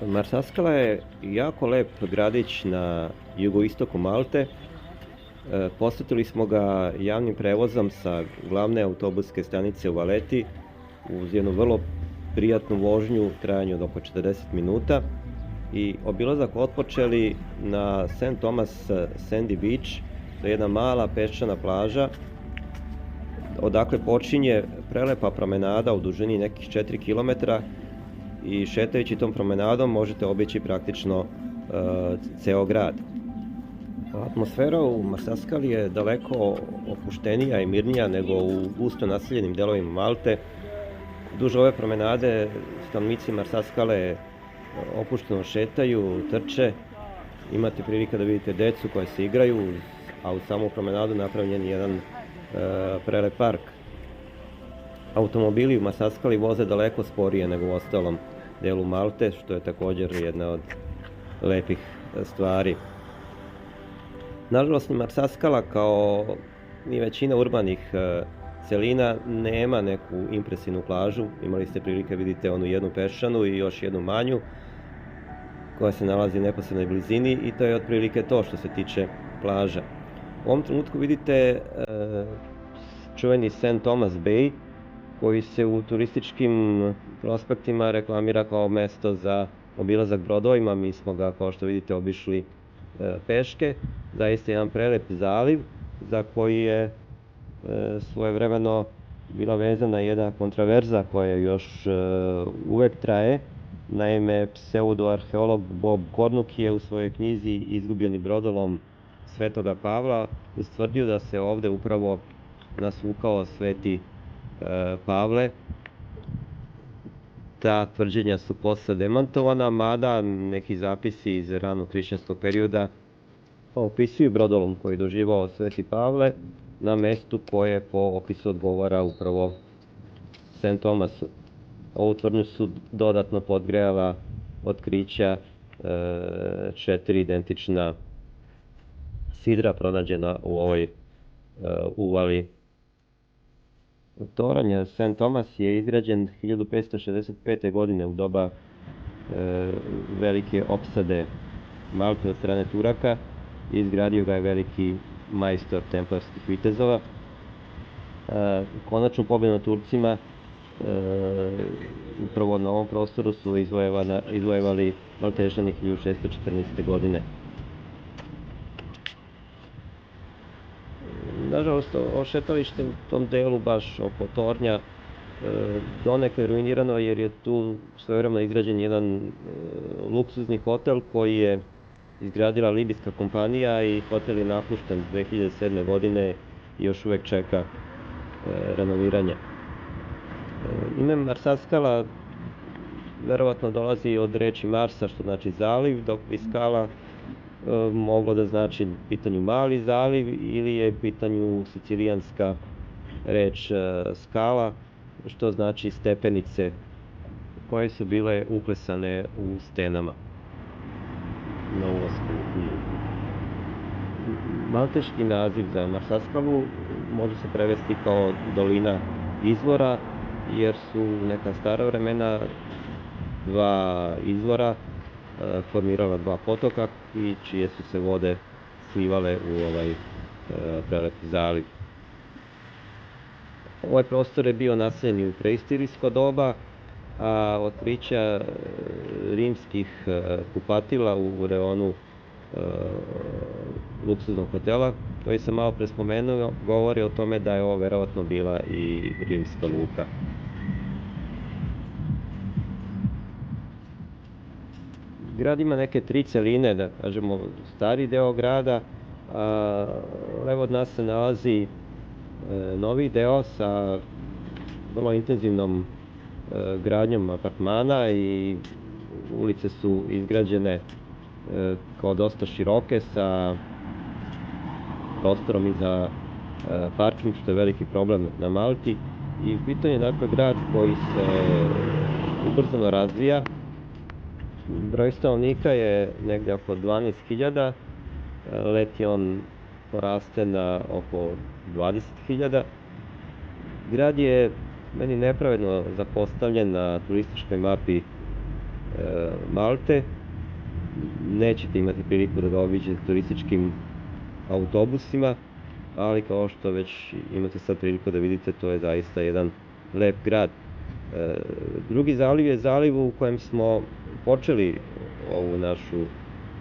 Marsaskala je jako lep gradić na jugoistoku Malte. Posetili smo ga javnim prevozom sa glavne autobuske stanice u Valeti uz jednu vrlo prijatnu vožnju u trajanju od oko 40 minuta i obilazak otpočeli na St. Thomas Sandy Beach. To je jedna mala peščana plaža odakle počinje prelepa promenada u dužini nekih 4 km i šetajući tom promenadom možete obići praktično ceo grad. Atmosfera u Marsaskali je daleko opuštenija i mirnija nego u gusto naseljenim delovima Malte. Duž ove promenade stanovnici Marsaskale opušteno šetaju, trče, imate prilike da vidite decu koje se igraju, a u samu promenadu napravljen je jedan prelep park. Automobili u Marsaskali voze daleko sporije nego u ostalom delu Malte, što je također jedna od lepih stvari. Nažalost, Marsaskala, kao i većina urbanih celina, nema neku impresivnu plažu. Imali ste prilike vidite onu jednu peščanu i još jednu manju koja se nalazi u neposrednoj blizini i to je otprilike to što se tiče plaža. U ovom trenutku vidite čuveni St. Thomas Bay, koji se u turističkim prospektima reklamira kao mesto za obilazak brodovima. Mi smo ga, kao što vidite, obišli peške. Zaista jedan prelep zaliv za koji je svojevremeno bila vezana jedna kontraverza koja još uvek traje. Naime, pseudoarheolog Bob Kornuk je u svojoj knjizi Izgubljeni brodolom Svetoga Pavla ustvrdio da se ovde upravo nasukao Sveti Pavle. Ta tvrđenja su posle demantovana, mada neki zapisi iz ranog hrišćanskog perioda opisuju brodolom koji je doživao Sveti Pavle na mestu koje po opisu odgovara upravo St. Thomasu. Ovu tvrdnju su dodatno podgrejala otkrića 4 identična sidra pronađena u ovoj uvali. Toranj St. Thomas je izgrađen 1565. godine u doba velike opsade Malte od strane Turaka i izgradio ga je veliki majstor templarskih vitezova. Konačnu pobedu nad Turcima upravo na ovom prostoru su izvojevali Maltežani 1614. godine. Nažalost, šetalište u tom delu, baš oko Tornja, donekle ruinirano jer je tu svojevremeno izgrađen jedan luksuzni hotel koji je izgradila libijska kompanija i hotel je napušten 2007. godine i još uvek čeka renoviranje. Ime Marsaskala verovatno dolazi od reči Marsa, što znači zaliv, dok bi skala moglo da znači pitanju mali zaliv ili je pitanju sicilijanska reč skala, što znači stepenice koje su bile uklesane u stenama na ulasku. Malteški naziv za Marsaskalu može se prevesti kao dolina izvora, jer su u neka stara vremena dva izvora formirala dva potoka i čije su se vode slivale u ovaj prelepi zaliv. Ovaj prostor je bio naseljen u preistorijsko doba, a otkrića rimskih kupatila u reonu luksuznog hotela, koji sam malo pre spomenuo, govori o tome da je ovo verovatno bila i rimska luka. Grad ima neke 3 celine, da kažemo stari deo grada, a levo od nas se nalazi novi deo sa vrlo intenzivnom gradnjom apartmana i ulice su izgrađene kao dosta široke sa prostorom i za parking, što je veliki problem na Malti. I u pitanju je dakle grad koji se ubrzano razvija. Broj stanovnika je negde oko 12.000, leti on poraste na oko 20.000. Grad je meni nepravedno zapostavljen na turističkoj mapi Malte. Nećete imati priliku da ga obiđete turističkim autobusima, ali kao što već imate sad priliku da vidite, to je zaista jedan lep grad. Drugi zaliv je zaliv u kojem smo počeli ovu našu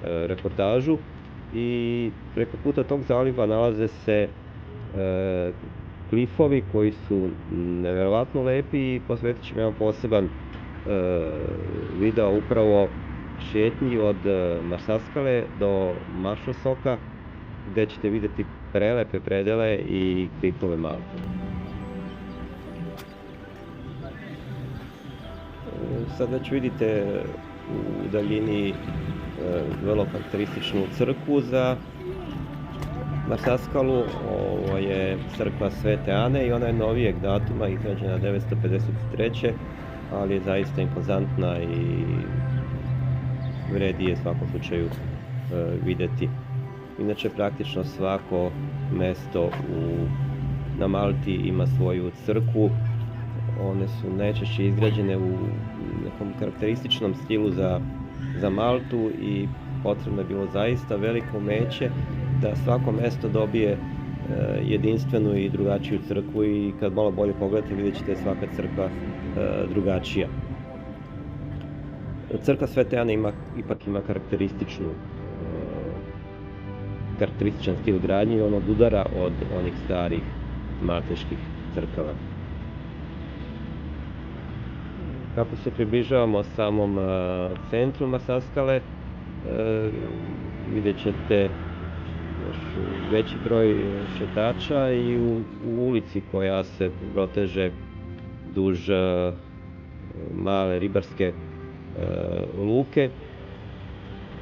reportažu i preko puta tog zaliva nalaze se klifovi koji su neverovatno lepi i posvetit ćemo jedan poseban video upravo šetnji od Marsaskale do Maršalsoka, gde ćete vidjeti prelepe predele i klifove Malte. Sad već vidite u daljini vrlo karakterističnu crkvu za Marsaskalu. Ovo je crkva Svete Ane i ona je novijeg datuma, izgrađena 953. ali je zaista impozantna i vredi je u svakom slučaju videti. Inače, praktično svako mesto na Malti ima svoju crkvu. One su najčešće izgrađene u nekom karakterističnom stilu za Maltu i potrebno je bilo zaista veliko umeće da svako mesto dobije jedinstvenu i drugačiju crkvu i kad malo bolje pogledate vidjet ćete svaka crkva drugačija. Crkva Svete Ane ipak ima karakterističan stil gradnje i on odudara od onih starih malteških crkava. Kako se približavamo samom centru Marsaskale, vidjet ćete još veći broj šetača i u ulici koja se proteže duž male ribarske luke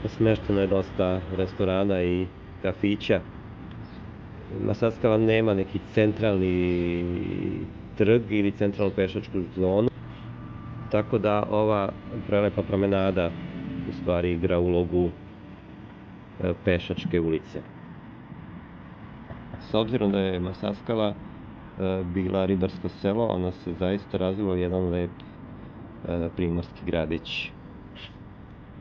smešteno je dosta restorana i kafića. Marsaskala nema neki centralni trg ili centralnu pešačku zonu, tako da ova prelepa promenada u stvari igra ulogu pešačke ulice. S obzirom da je Marsaskala bila ribarsko selo, ono se zaista razvilo jedan lep primorski gradić.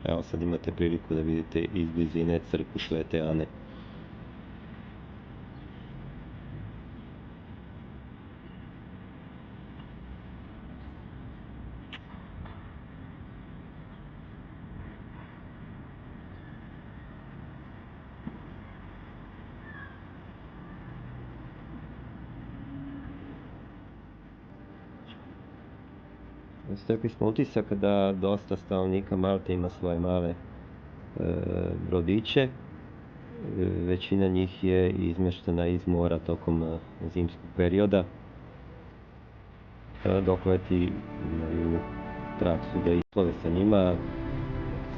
Evo sad imate priliku da vidite iz blizine crkvu Svete Ane. Stekli smo utisak da dosta stanovnika Malte ima svoje male brodiće. Većina njih je izmeštena iz mora tokom zimskog perioda, dok leti imaju praksu da isplove sa njima,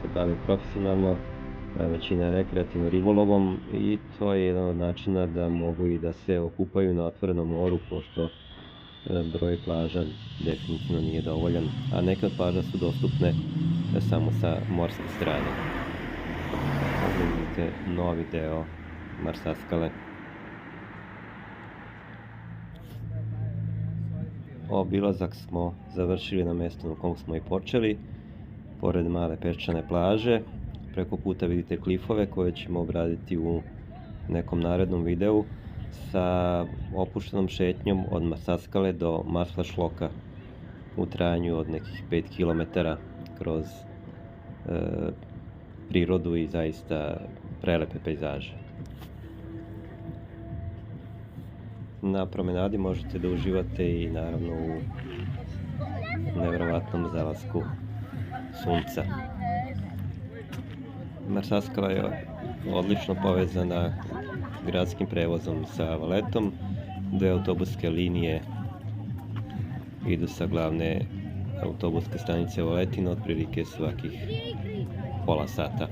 se bave profesionalno, većina rekreativno ribolovom i to je jedan od načina da mogu i da se okupaju na otvorenom moru, pošto broj plaža definitivno nije dovoljan, a neke od plaža su dostupne samo sa morske strane. Ovdje vidite novi deo Marsaskale. Obilazak smo završili na mjestu na kom smo i počeli, pored male peščane plaže. Preko puta vidite klifove koje ćemo obraditi u nekom narednom videu sa opuštenom šetnjom od Marsaskale do Maršalsoka u trajanju od nekih 5 km kroz prirodu i zaista prelepe pejzaže. Na promenadi možete da uživate i naravno u nevjerovatnom zalasku sunca. Marsaskala je odlično povezana gradskim prevozom sa Valetom. Dve autobuske linije idu sa glavne autobuske stanice Valetina otprilike svakih pola sata.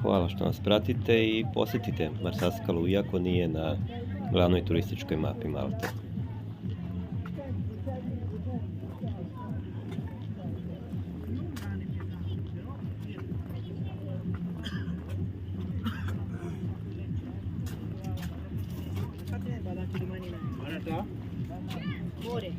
Hvala što nas pratite i posjetite Marsaskalu, iako nije na glavnoj turističkoj mapi Malte. Ore.